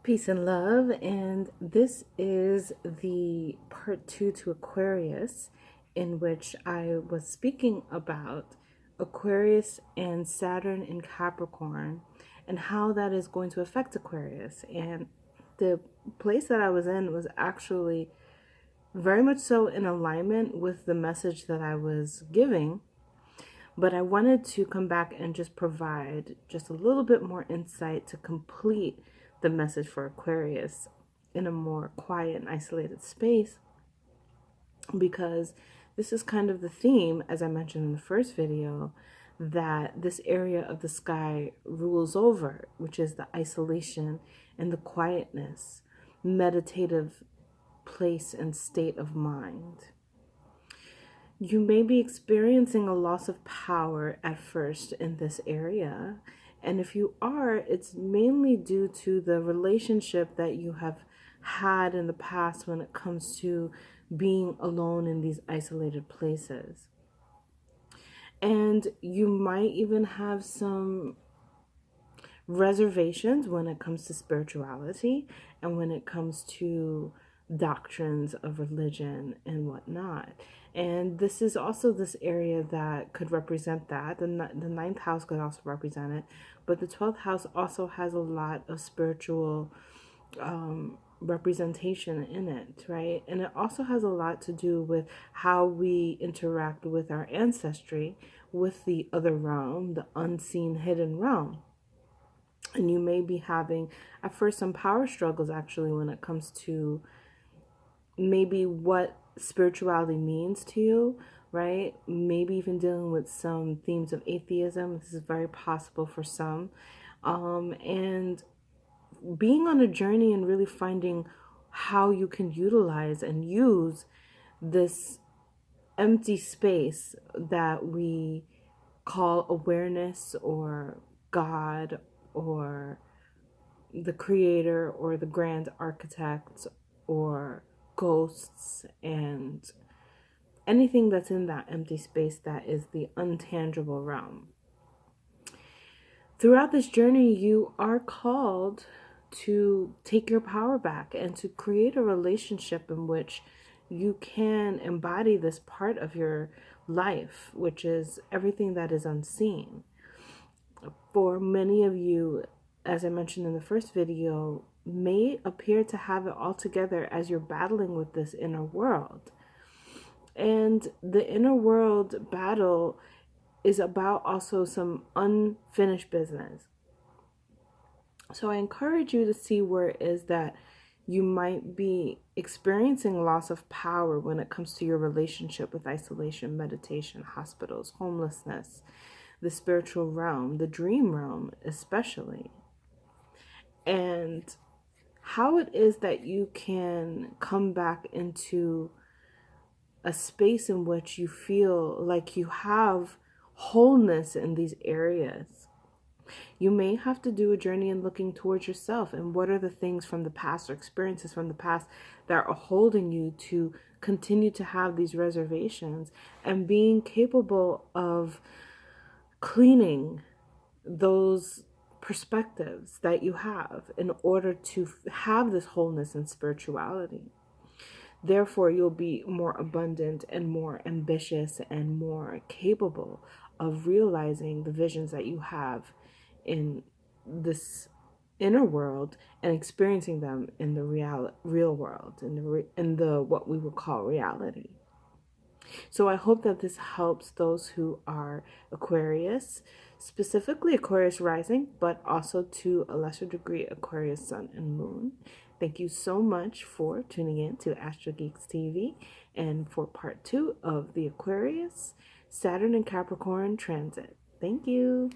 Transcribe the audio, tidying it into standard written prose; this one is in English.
Peace and love, and this is the part 2 to Aquarius, in which I was speaking about Aquarius and Saturn in Capricorn and how that is going to affect Aquarius. And the place that I was in was actually very much so in alignment with the message that I was giving, but I wanted to come back and just provide just a little bit more insight to complete the message for Aquarius in a more quiet and isolated space, because this is kind of the theme, as I mentioned in the first video, that this area of the sky rules over, which is the isolation and the quietness, meditative place and state of mind. You may be experiencing a loss of power at first in this area. And if you are, it's mainly due to the relationship that you have had in the past when it comes to being alone in these isolated places. And you might even have some reservations when it comes to spirituality and when it comes to doctrines of religion and whatnot. And this is also this area that could represent that. The ninth house could also represent it, but the 12th house also has a lot of spiritual representation in it, right? And it also has a lot to do with how we interact with our ancestry, with the other realm, the unseen hidden realm. And you may be having at first some power struggles actually when it comes to maybe what spirituality means to you, right? Maybe even dealing with some themes of atheism. This is very possible for some. And being on a journey and really finding how you can utilize and use this empty space that we call awareness or God or the creator or the grand architect or ghosts and anything that's in that empty space that is the untangible realm. Throughout this journey, you are called to take your power back and to create a relationship in which you can embody this part of your life, which is everything that is unseen. For many of you, as I mentioned in the first video, may appear to have it all together as you're battling with this inner world. And the inner world battle is about also some unfinished business. So I encourage you to see where it is that you might be experiencing loss of power when it comes to your relationship with isolation, meditation, hospitals, homelessness, the spiritual realm, the dream realm especially. And how it is that you can come back into a space in which you feel like you have wholeness in these areas. You may have to do a journey in looking towards yourself and what are the things from the past or experiences from the past that are holding you to continue to have these reservations, and being capable of cleaning those perspectives that you have in order to have this wholeness and spirituality. Therefore, you'll be more abundant and more ambitious and more capable of realizing the visions that you have in this inner world and experiencing them in the real world, in the what we would call reality. So I hope that this helps those who are Aquarius, specifically Aquarius rising, but also to a lesser degree Aquarius sun and moon. Thank you so much for tuning in to Astro Geeks TV and for part 2 of the Aquarius, Saturn and Capricorn transit. Thank you.